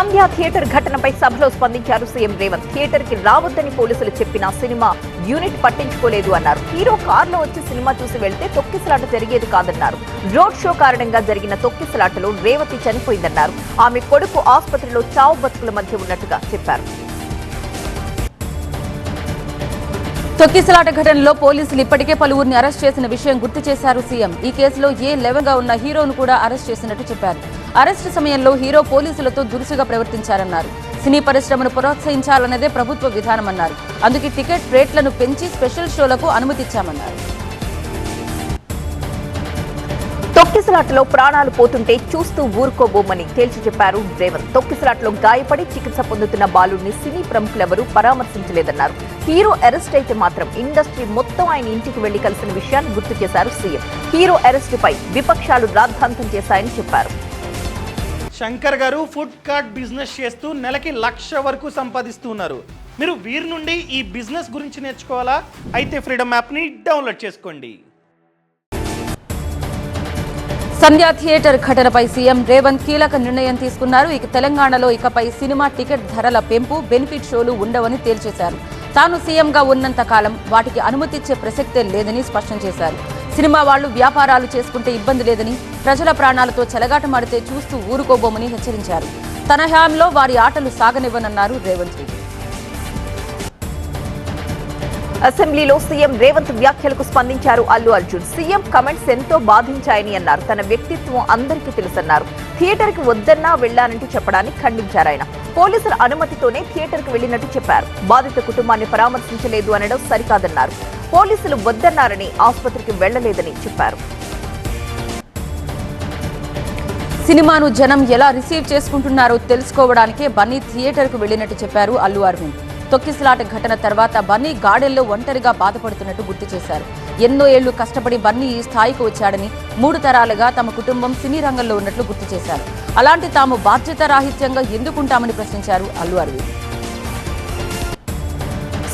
సంధ్య theatre ఘటనపై సభలో స్పందించారు సీఎం రేవంత్. థియేటర్ కి రావద్దని పోలీసులు చెప్పినా సినిమా యూనిట్ పట్టించుకోలేదు అన్నారు. హీరో కారులో వచ్చి సినిమా చూసి వెళ్తే తొక్కిసలాట జరిగేది కాదన్నారు. రోడ్ షో కారణంగా జరిగిన తొక్కిసలాటలో రేవతి చనిపోయిందన్నారు. ఆమె కొడుకు ఆసుపత్రిలో చావు బతుకుల మధ్య ఉన్నట్టుగా చెప్పారు. తొక్కిసలాట ఘటనలో పోలీసులు ఇప్పటికే పలువురిని అరెస్ట్ చేసిన విషయం గుర్తు చేశారు సీఎం. ఈ కేసులో A11 గా ఉన్న హీరోను కూడా అరెస్ట్ చేసినట్టు చెప్పారు. అరెస్టు సమయంలో హీరో పోలీసులతో దురుసుగా ప్రవర్తించారన్నారు. సినీ పరిశ్రమను ప్రోత్సహించాలన్నదే ప్రభుత్వ విధానమన్నారు. అందుకే టికెట్ రేట్లను పెంచి స్పెషల్ షోలకు అనుమతిచ్చామన్నారు. తొక్కిసలాటలో ప్రాణాలు పోతుంటే చూస్తూ ఊరుకోబోమని తేల్చి చెప్పారు రేవంత్. తొక్కిసలాటలో గాయపడి చికిత్స పొందుతున్న బాలుడిని సినీ ప్రముఖులెవరూ పరామర్శించలేదన్నారు. హీరో అరెస్ట్ అయితే మాత్రం ఇండస్ట్రీ మొత్తం ఆయన ఇంటికి వెళ్లి కలిసిన విషయాన్ని గుర్తు చేశారు సీఎం. హీరో అరెస్టుపై విపక్షాలు రాద్ధాంతం చేశాయని చెప్పారు. శంకర్ గారు ఫుడ్ కార్ట్ బిజినెస్ చేస్తూ నెలకి 1,00,000 వరకు సంపాదిస్తున్నారు. మీరు వీరి నుండి ఈ బిజినెస్ గురించి నేర్చుకోవాలా? అయితే ఫ్రీడమ్ యాప్ని డౌన్లోడ్ చేసుకోండి. సంధ్య థియేటర్ ఘటనపై సీఎం రేవంత్ కీలక నిర్ణయం తీసుకున్నారు. ఇక తెలంగాణలో ఇకపై సినిమా టికెట్ ధరల పెంపు, బెనిఫిట్ షోలు ఉండవని తేల్చేశారు. తాను సీఎంగా ఉన్నంత కాలం వాటికి అనుమతిచ్చే ప్రసక్తే లేదని స్పష్టం చేశారు. సినిమా వాళ్లు వ్యాపారాలు చేసుకుంటే ఇబ్బంది లేదని, ప్రజల ప్రాణాలతో చెలగాటమాడితే చూస్తూ ఊరుకోబోమని హెచ్చరించారు. తన హయాంలో వారి ఆటలు సాగనివ్వనన్నారు రేవంత్ రెడ్డి. అసెంబ్లీలో సీఎం రేవంత్ వ్యాఖ్యలకు స్పందించారు అల్లు అర్జున్. సీఎం కమెంట్స్ ఎంతో బాధించాయని అన్నారు. తన వ్యక్తిత్వం అందరికీ తెలుసన్నారు. థియేటర్ కి వద్దన్నా వెళ్లానంటూ చెప్పడాన్ని ఖండించారు ఆయన. పోలీసుల అనుమతితోనే థియేటర్ కు వెళ్లినట్టు చెప్పారు. బాధిత కుటుంబాన్ని పరామర్శించలేదు అనడం సరికాదన్నారు. పోలీసులు వద్దన్నారని ఆసుపత్రికి వెళ్లలేదని చెప్పారు. సినిమాను జనం ఎలా రిసీవ్ చేసుకుంటున్నారో తెలుసుకోవడానికే బన్నీ థియేటర్ కు వెళ్లినట్టు చెప్పారు అల్లు అరవింద్. తొక్కిసలాట ఘటన తర్వాత బన్నీ గార్డెన్లో ఒంటరిగా బాధపడుతున్నట్టు గుర్తు చేశారు. ఎన్నో ఏళ్లు కష్టపడి బన్నీ ఈ స్థాయికి వచ్చాడని, 3 తరాలుగా తమ కుటుంబం సినీ రంగంలో ఉన్నట్లు గుర్తు చేశారు. అలాంటి తాము బాధ్యత రాహిత్యంగా ఎందుకుంటామని ప్రశ్నించారు అల్లు అరవింద్.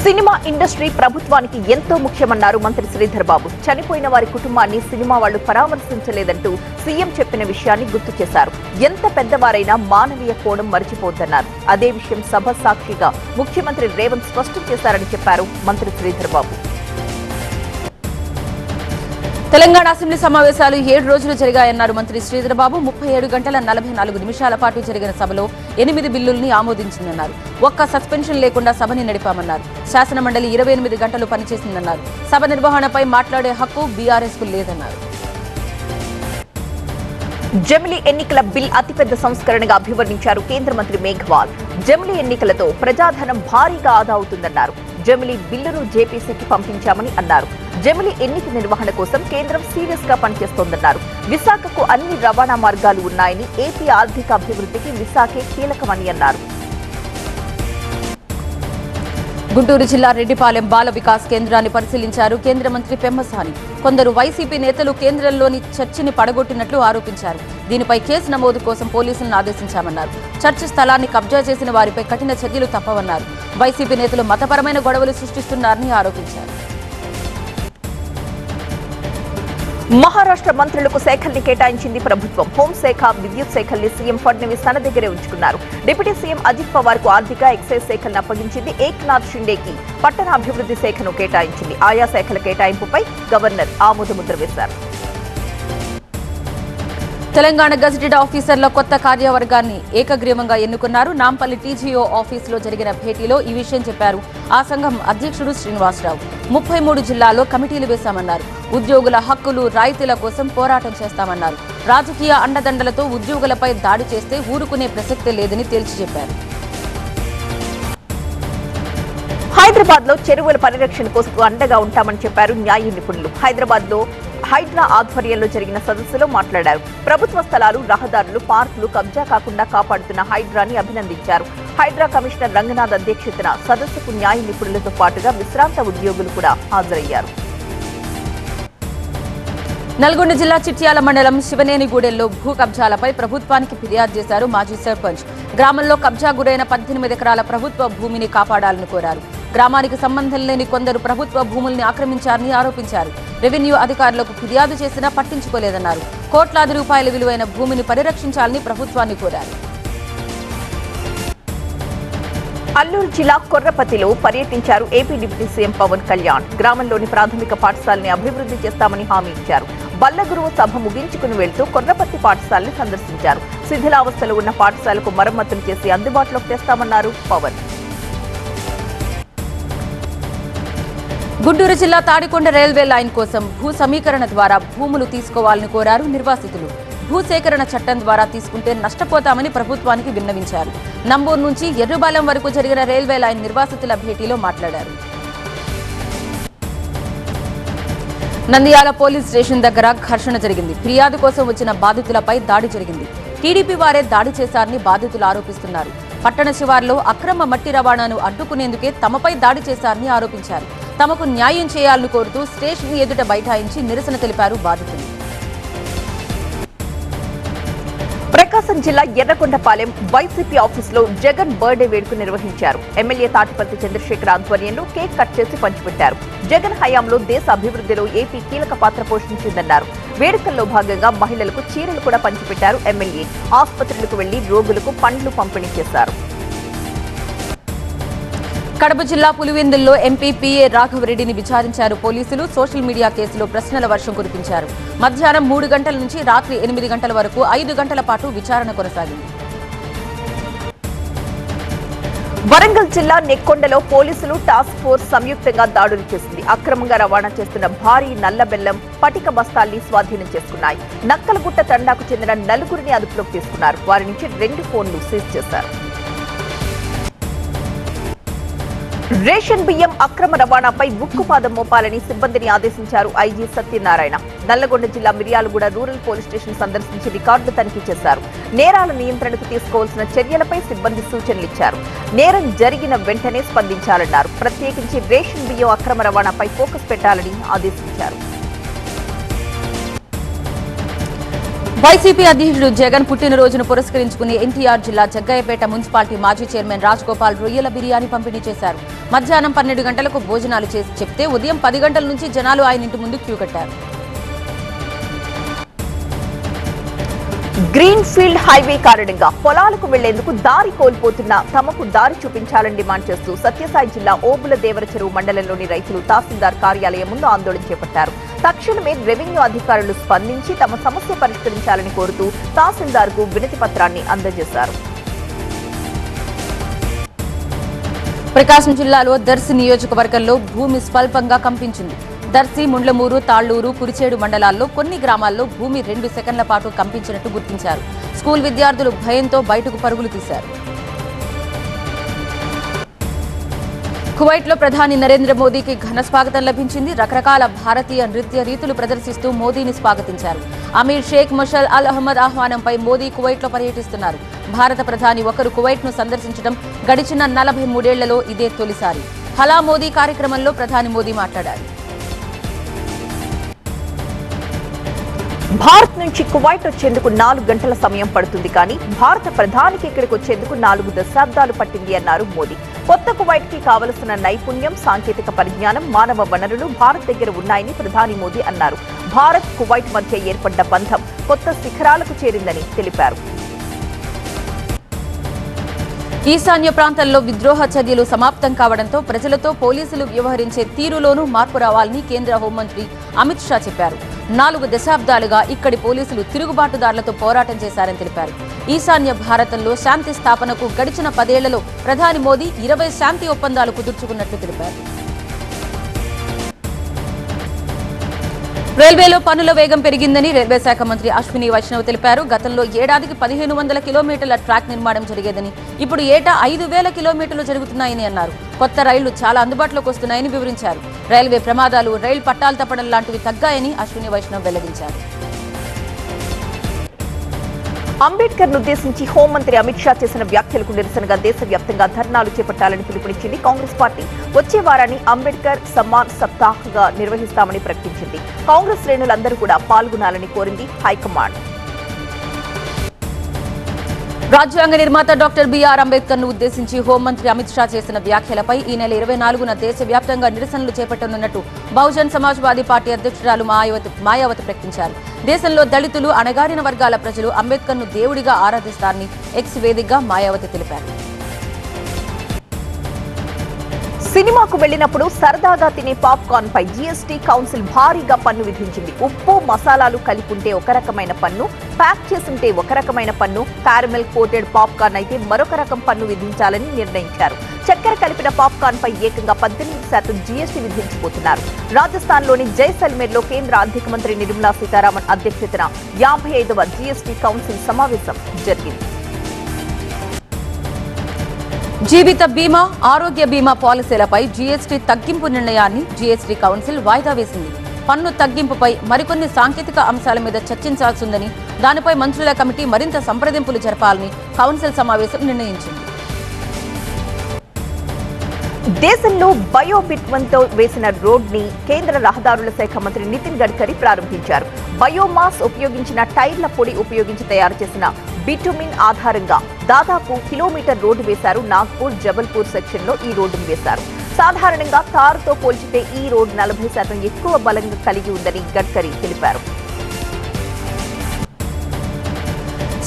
సినిమా ఇండస్ట్రీ ప్రభుత్వానికి ఎంతో ముఖ్యమన్నారు మంత్రి శ్రీధర్ బాబు. చనిపోయిన వారి కుటుంబాన్ని సినిమా వాళ్లు పరామర్శించలేదంటూ సీఎం చెప్పిన విషయాన్ని గుర్తు చేశారు. ఎంత పెద్దవారైనా మానవీయ కోణం మరిచిపోద్దన్నారు. అదే విషయం సభ సాక్షిగా ముఖ్యమంత్రి రేవంత్ స్పష్టం చేశారని చెప్పారు మంత్రి శ్రీధర్ బాబు. తెలంగాణ అసెంబ్లీ సమావేశాలు 7 రోజులు జరిగాయన్నారు మంత్రి శ్రీధర్ బాబు. 37 గంటల 44 నిమిషాల పాటు జరిగిన సభలో 8 బిల్లుల్ని ఆమోదించిందన్నారు. ఒక్క సస్పెన్షన్ లేకుండా సభని నడిపామన్నారు. శాసనమండలి 28 గంటలు పనిచేసిందన్నారు. సభ నిర్వహణపై మాట్లాడే హక్కు బీఆర్ఎస్ కు లేదన్నారు. జమిలీ ఎన్నికల బిల్ అతిపెద్ద సంస్కరణగా అభివర్ణించారు కేంద్ర మంత్రి మేఘవాల్. జమిలీ ఎన్నికలతో ప్రజాధనం భారీగా ఆదా అవుతుందన్నారు. జమిలీ బిల్లును జేపీసీకి పంపించామని అన్నారు. జమిలీ ఎన్నిక నిర్వహణ కోసం కేంద్రం సీరియస్ గా పనిచేస్తోందన్నారు. విశాఖకు అన్ని రవాణా మార్గాలు ఉన్నాయని, ఏపీ ఆర్థిక అభివృద్ధికి విశాఖే కీలకమని అన్నారు. గుంటూరు జిల్లా రెడ్డిపాలెం బాల వికాస్ కేంద్రాన్ని పరిశీలించారు కేంద్ర మంత్రి పెమ్మసాని. కొందరు వైసీపీ నేతలు కేంద్రంలోని చర్చిని పడగొట్టినట్లు ఆరోపించారు. దీనిపై కేసు నమోదు కోసం పోలీసులను ఆదేశించామన్నారు. చర్చి స్థలాన్ని కబ్జా చేసిన వారిపై కఠిన చర్యలు తప్పవన్నారు. వైసీపీ నేతలు మతపరమైన గొడవలు సృష్టిస్తున్నారని ఆరోపించారు. మహారాష్ట్ర మంత్రులకు శాఖల్ని కేటాయించింది ప్రభుత్వం. హోంశాఖ, విద్యుత్ శాఖల్ని సీఎం ఫడ్నవీస్ తన దగ్గరే ఉంచుకున్నారు. డిప్యూటీ సీఎం అజిత్ పవార్ కు ఆర్థిక, ఎక్సైజ్ శాఖలను అప్పగించింది. ఏక్నాథ్ షిండేకి పట్టణాభివృద్ధి శాఖను కేటాయించింది. ఆయా శాఖల కేటాయింపుపై గవర్నర్ ఆమోదముద్ర వేశారు. తెలంగాణ గజెటెడ్ ఆఫీసర్ల కొత్త కార్యవర్గాన్ని ఏకగ్రీవంగా ఎన్నుకున్నారు. నాంపల్లి టీజీఓ ఆఫీసులో జరిగిన భేటీలో ఈ విషయం చెప్పారు ఆ సంఘం అధ్యక్షుడు శ్రీనివాసరావు. 33 జిల్లాల్లో కమిటీలు వేశామన్నారు. ఉద్యోగుల హక్కులు, రాయితీల కోసం పోరాటం చేస్తామన్నారు. రాజకీయ అండదండలతో ఉద్యోగులపై దాడి చేస్తే ఊరుకునే ప్రసక్తే లేదని తేల్చి చెప్పారు. హైదరాబాద్ లో చెరువుల పరిరక్షణ కోసం అండగా ఉంటామని చెప్పారు న్యాయ నిపుణులు. హైదరాబాద్ లో హైడ్రా ఆధ్వర్యంలో జరిగిన సదస్సులో మాట్లాడారు. ప్రభుత్వ స్థలాలు, రహదారులు, పార్కులు కబ్జా కాకుండా కాపాడుతున్న హైడ్రాని అభినందించారు. హైడ్రా కమిషనర్ రంగనాథ్ అధ్యక్షతన సదస్సుకు న్యాయ నిపుణులతో పాటుగా విశ్రాంత ఉద్యోగులు కూడా హాజరయ్యారు. నల్గొండ జిల్లా చిట్యాల మండలం శివనేనిగూడెంలో భూ కబ్జాలపై ప్రభుత్వానికి ఫిర్యాదు చేశారు మాజీ సర్పంచ్. గ్రామంలో కబ్జా గురైన 18 ఎకరాల ప్రభుత్వ భూమిని కాపాడాలని కోరారు. గ్రామానికి సంబంధం లేని కొందరు ప్రభుత్వ భూముల్ని ఆక్రమించారని ఆరోపించారు. రెవెన్యూ అధికారులకు ఫిర్యాదు చేసినా పట్టించుకోలేదన్నారు. కోట్లాది రూపాయల విలువైన భూమిని పరిరక్షించాలని ప్రభుత్వాన్ని కోరారు. అల్లూరు జిల్లా కొర్రపతిలో పర్యటించారు AP deputy CM Pawan Kalyan. గ్రామంలోని ప్రాథమిక పాఠశాలని అభివృద్ధి చేస్తామని హామీ ఇచ్చారు. బల్లగురువు సభ ముగించుకుని వెళ్తూ కొర్రపతి పాఠశాలని సందర్శించారు. శిథిలావస్థలో ఉన్న పాఠశాలకు మరమ్మతులు చేసి అందుబాటులోకి తెస్తామన్నారు పవన్. గుంటూరు జిల్లా తాడికొండ రైల్వే లైన్ కోసం భూ సమీకరణ ద్వారా భూములు తీసుకోవాలని కోరారు నిర్వాసితులు. భూసేకరణ చట్టం ద్వారా తీసుకుంటే నష్టపోతామని ప్రభుత్వానికి విన్నవించారు. నంబూరు నుంచి ఎర్రుబాలెం వరకు జరిగిన రైల్వే లైన్ నిర్వాసితుల భేటీలో మాట్లాడారు. నంద్యాల పోలీస్ స్టేషన్ దగ్గర ఘర్షణ జరిగింది. ఫిర్యాదు కోసం వచ్చిన బాధితులపై దాడి జరిగింది. టీడీపీ వారే దాడి చేశారని బాధితులు ఆరోపిస్తున్నారు. పట్టణ శివార్లో అక్రమ మట్టి రవాణాను అడ్డుకునేందుకే తమపై దాడి చేశారని ఆరోపించారు. తమకు న్యాయం చేయాలని కోరుతూ స్టేషన్ ఎదుట బైఠాయించి నిరసన తెలిపారు బాధితులు. ప్రకాశం జిల్లా ఎర్రగొండపాలెం వైసీపీ ఆఫీసులో జగన్ బర్త్డే వేడుక నిర్వహించారు. ఎమ్మెల్యే తాటిపర్తి చంద్రశేఖర్ ఆధ్వర్యంలో కేక్ కట్ చేసి పంచిపెట్టారు. జగన్ హయాంలో దేశ అభివృద్ధిలో ఏపీ కీలక పాత్ర పోషించిందన్నారు. వేడుకల్లో భాగంగా మహిళలకు చీరలు కూడా పంచిపెట్టారు ఎమ్మెల్యే. ఆసుపత్రులకు వెళ్లి రోగులకు పండ్లు పంపిణీ చేశారు. కడప జిల్లా పులివెందుల్లో ఎంపీ పిఏ రాఘవరెడ్డిని విచారించారు పోలీసులు. సోషల్ మీడియా కేసులో ప్రశ్నల వర్షం కురిపించారు. మధ్యాహ్నం 3 గంటల నుంచి రాత్రి 8 గంటల వరకు 5 గంటల పాటు విచారణ కొనసాగింది. వరంగల్ జిల్లా నెక్కొండలో పోలీసులు టాస్క్ ఫోర్స్ సంయుక్తంగా దాడులు చేసింది. అక్రమంగా రవాణా చేస్తున్న భారీ నల్ల బెల్లం, పటిక బస్తాల్ని స్వాధీనం చేసుకున్నాయి. నక్కలగుట్ట తండాకు చెందిన 4గురిని అదుపులోకి తీసుకున్నారు. వారి నుంచి 2 ఫోన్లు సీజ్ చేశారు. రేషన్ బియ్యం అక్రమ రవాణాపై ఉక్కుపాదం మోపాలని సిబ్బందిని ఆదేశించారు ఐజీ సత్యనారాయణ. నల్లగొండ జిల్లా మిర్యాలగూడ రూరల్ పోలీస్ స్టేషన్ సందర్శించి రికార్డులు తనిఖీ చేశారు. నేరాల నియంత్రణకు తీసుకోవాల్సిన చర్యలపై సిబ్బంది సూచనలిచ్చారు. నేరం జరిగిన వెంటనే స్పందించాలన్నారు. ప్రత్యేకించి రేషన్ బియ్యం అక్రమ రవాణాపై ఫోకస్ పెట్టాలని ఆదేశించారు. వైసీపీ అధ్యక్షుడు జగన్ పుట్టినరోజును పురస్కరించుకుని ఎన్టీఆర్ జిల్లా జగ్గయ్యపేట మున్సిపాలిటీ మాజీ చైర్మన్ రాజగోపాల్ రొయ్యల బిర్యానీ పంపిణీ చేశారు. మధ్యాహ్నం 12 గంటలకు భోజనాలు చేసి చెప్తే ఉదయం 10 గంటల నుంచి జనాలు ఆయన ఇంటి ముందు క్యూ కట్టారు. గ్రీన్ ఫీల్డ్ హైవే కారణంగా పొలాలకు వెళ్లేందుకు దారి కోల్పోతున్న తమకు దారి చూపించాలని డిమాండ్ చేస్తూ సత్యసాయి జిల్లా ఓబుల దేవర చెరువు మండలంలోని రైతులు తహసీల్దార్ కార్యాలయం ముందు ఆందోళన చేపట్టారు. తక్షణమే రెవెన్యూ అధికారులు స్పందించి తమ సమస్య పరిష్కరించాలని కోరుతూ తహసీల్దార్కు వినతి పత్రాన్ని అందజేశారు. ప్రకాశం జిల్లాలో దర్శి నియోజకవర్గంలో భూమి స్వల్పంగా కంపించింది. దర్శి, ముండ్లమూరు, తాళ్లూరు, కురిచేడు మండలాల్లో కొన్ని గ్రామాల్లో భూమి 2 సెకండ్ల పాటు కంపించినట్టు గుర్తించారు. స్కూల్ విద్యార్థులు భయంతో బయటకు పరుగులు తీశారు. కువైట్లో ప్రధాని నరేంద్ర మోదీకి ఘన స్వాగతం లభించింది. రకరకాల భారతీయ నృత్య రీతులు ప్రదర్శిస్తూ మోదీని స్వాగతించారు. అమీర్ షేక్ మొషల్ అల్ అహ్మద్ ఆహ్వానంపై మోదీ కువైట్లో పర్యటిస్తున్నారు. భారత ప్రధాని ఒకరు కువైట్ను సందర్శించడం గడిచిన 43 ఏళ్లలో ఇదే తొలిసారి. హలా మోదీ కార్యక్రమంలో ప్రధాని మోదీ మాట్లాడారు. భారత్ నుంచి కువైట్ వచ్చేందుకు 4 గంటల సమయం పడుతుంది, కానీ భారత ప్రధానికి ఇక్కడికి వచ్చేందుకు 4 దశాబ్దాలు పట్టింది అన్నారు మోదీ. కొత్త కువైట్ కి కావలసిన నైపుణ్యం, సాంకేతిక పరిజ్ఞానం, మానవ వనరులు భారత్ దగ్గర ఉన్నాయని ప్రధాని మోదీ అన్నారు. భారత్ కువైట్ మధ్య ఏర్పడ్డ బంధం కొత్త శిఖరాలకు చేరిందని తెలిపారు. ఈశాన్య ప్రాంతంలో విద్రోహ చర్యలు సమాప్తం కావడంతో ప్రజలతో పోలీసులు వ్యవహరించే తీరులోనూ మార్పు రావాలని కేంద్ర హోంమంత్రి అమిత్ షా చెప్పారు. 4 దశాబ్దాలుగా ఇక్కడి పోలీసులు తిరుగుబాటుదారులతో పోరాటం చేశారని తెలిపారు. ఈశాన్య భారతంలో శాంతి స్థాపనకు గడిచిన 10 ఏళ్లలో ప్రధాని మోదీ 20 శాంతి ఒప్పందాలు కుదుర్చుకున్నట్లు తెలిపారు. రైల్వేలో పనుల వేగం పెరిగిందని రైల్వే శాఖ మంత్రి అశ్విని వైష్ణవ్ తెలిపారు. గతంలో ఏడాదికి 1500 కిలోమీటర్ల ట్రాక్ నిర్మాణం జరిగేదని ఇప్పుడు ఏటా 5000 కిలోమీటర్లు జరుగుతున్నాయని అన్నారు. కొత్త రైళ్లు చాలా అందుబాటులోకి వస్తున్నాయని వివరించారు. రైల్వే ప్రమాదాలు, రైలు పట్టాలు తప్పడం లాంటివి తగ్గాయని అశ్విని వైష్ణవ్ వెల్లడించారు. అంబేద్కర్ ఉద్దేశించి హోంమంత్రి అమిత్ షా చేసిన వ్యాఖ్యలకు నిరసనగా దేశవ్యాప్తంగా ధర్నాలు చేపట్టాలని పిలుపునిచ్చింది కాంగ్రెస్ పార్టీ. వచ్చే వారాన్ని అంబేద్కర్ సమ్మాన్ సప్తాహ్గా నిర్వహిస్తామని ప్రకటించింది. కాంగ్రెస్ శ్రేణులందరూ కూడా పాల్గొనాలని కోరింది హైకమాండ్. రాజ్యాంగ నిర్మాత డాక్టర్ బిఆర్ అంబేద్కర్ ను ఉద్దేశించి హోంమంత్రి అమిత్ షా చేసిన వ్యాఖ్యలపై ఈ నెల 24న దేశవ్యాప్తంగా నిరసనలు చేపట్టనున్నట్టు బహుజన్ సమాజ్వాదీ పార్టీ అధ్యక్షురాలు మాయావతి ప్రకటించారు. దేశంలో దళితులు, అణగారిన వర్గాల ప్రజలు అంబేద్కర్ ను దేవుడిగా ఆరాధిస్తారని ఎక్స్ వేదికగా మాయావతి తెలిపారు. సినిమాకు వెళ్లినప్పుడు సరదాగా తినే పాప్కార్న్ పై జీఎస్టీ కౌన్సిల్ భారీగా పన్ను విధించింది. ఉప్పు మసాలాలు కలిపి ఉంటే ఒక రకమైన పన్ను, ప్యాక్ చేసుంటే ఒక రకమైన పన్ను, కారమెల్ కోటెడ్ పాప్కార్న్ అయితే మరొక రకం పన్ను విధించాలని నిర్ణయించారు. చక్కెర కలిపిన పాప్కార్న్ పై ఏకంగా 18% జీఎస్టీ విధించబోతున్నారు. రాజస్థాన్లోని జైసల్మేర్లో కేంద్ర ఆర్థిక మంత్రి నిర్మలా సీతారామన్ అధ్యక్షతన 55వ జీఎస్టీ కౌన్సిల్ సమావేశం జరిగింది. జీవిత బీమా, ఆరోగ్య బీమా పాలసీలపై జీఎస్టీ తగ్గింపు నిర్ణయాన్ని జీఎస్టీ కౌన్సిల్ వాయిదా వేసింది. పన్ను తగ్గింపుపై మరికొన్ని సాంకేతిక అంశాల మీద చర్చించాల్సిందని, దానిపై మంత్రుల కమిటీ మరింత సంప్రదింపులు జరపాలని కౌన్సిల్ సమావేశం నిర్ణయించింది. దేశంలో బయోబిట్వన్తో వేసిన రోడ్ ని కేంద్ర రహదారుల శాఖ మంత్రి నితిన్ గడ్కరీ ప్రారంభించారు. బయోమాస్ ఉపయోగించిన టైర్ల పొడి ఉపయోగించి తయారు చేసిన బిటుమిన్ ఆధారంగా దాదాపు కిలోమీటర్ రోడ్డు వేశారు. నాగ్పూర్ జబల్పూర్ సెక్షన్ లో ఈ రోడ్డును వేశారు. సాధారణంగా తారుతో పోల్చితే ఈ రోడ్డు 40% ఎక్కువ బలంగా కలిగి ఉందని గడ్కరీ తెలిపారు.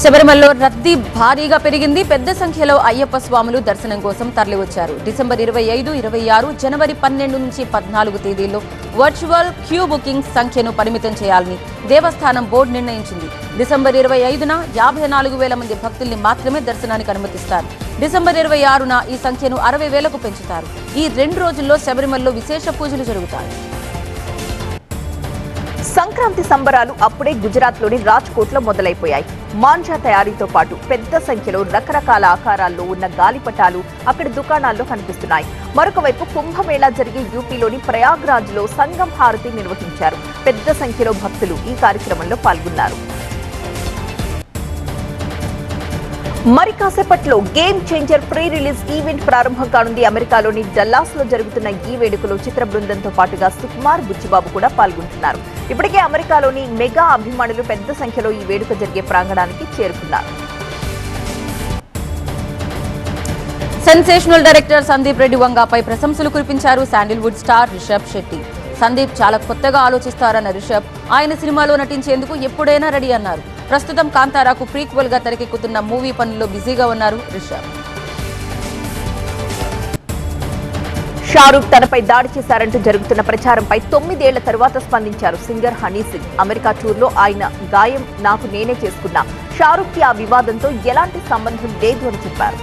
శబరిమలలో రద్దీ భారీగా పెరిగింది. పెద్ద సంఖ్యలో అయ్యప్ప స్వాములు దర్శనం కోసం తరలివచ్చారు. డిసెంబర్ 25, 26, జనవరి 12 నుంచి 14 తేదీల్లో వర్చువల్ క్యూ బుకింగ్ సంఖ్యను పరిమితం చేయాలని దేవస్థానం బోర్డు నిర్ణయించింది. డిసెంబర్ 25న 54,000 మంది భక్తుల్ని మాత్రమే దర్శనానికి అనుమతిస్తారు. డిసెంబర్ 26న ఈ సంఖ్యను 60,000కు పెంచుతారు. ఈ 2 రోజుల్లో శబరిమలలో విశేష పూజలు జరుగుతాయి. సంక్రాంతి సంబరాలు అప్పుడే గుజరాత్లోని రాజ్కోట్లో మొదలైపోయాయి. మాంజా తయారీతో పాటు పెద్ద సంఖ్యలో రకరకాల ఆకారాల్లో ఉన్న గాలిపటాలు అక్కడి దుకాణాల్లో కనిపిస్తున్నాయి. మరొక వైపు కుంభమేళా జరిగే యూపీలోని ప్రయాగ్రాజ్లో సంగం హారతి నిర్వహించారు. పెద్ద సంఖ్యలో భక్తులు ఈ కార్యక్రమంలో పాల్గొన్నారు. మరి కాసేపట్లో game changer pre release event ప్రారంభం కానుంది. అమెరికాలోని డల్లాస్ లో జరుగుతున్న ఈ వేడుకలో చిత్ర బృందంతో పాటుగా సుకుమార్, బుచ్చిబాబు కూడా పాల్గొంటున్నారు. ఇప్పటికే అమెరికాలోని మెగా అభిమానులు పెద్ద సంఖ్యలో ఈ వేడుక జరిగే ప్రాంగణానికి చేరుకున్నారు. సెన్సేషనల్ డైరెక్టర్ సందీప్ రెడ్డి వంగాపై ప్రశంసలు కురిపించారు శాండిల్వుడ్ స్టార్ రిషబ్ శెట్టి. సందీప్ చాలా కొత్తగా ఆలోచిస్తారన్న రిషబ్ ఆయన సినిమాలో నటించేందుకు ఎప్పుడైనా రెడీ అన్నారు. ప్రస్తుతం కాంతారాకు ప్రీక్వెల్ గా తెరకెక్కుతున్న మూవీ పనుల్లో బిజీగా ఉన్నారు రిషబ్. షారూక్ తనపై దాడి చేశారంటూ జరుగుతున్న ప్రచారంపై 9 ఏళ్ల తరువాత స్పందించారు సింగర్ హనీ సింగ్. అమెరికా టూర్లో ఆయన గాయం నాకు నేనే చేసుకున్నా. షారూక్ కి ఆ వివాదంతో ఎలాంటి సంబంధం లేదు అని చెప్పారు.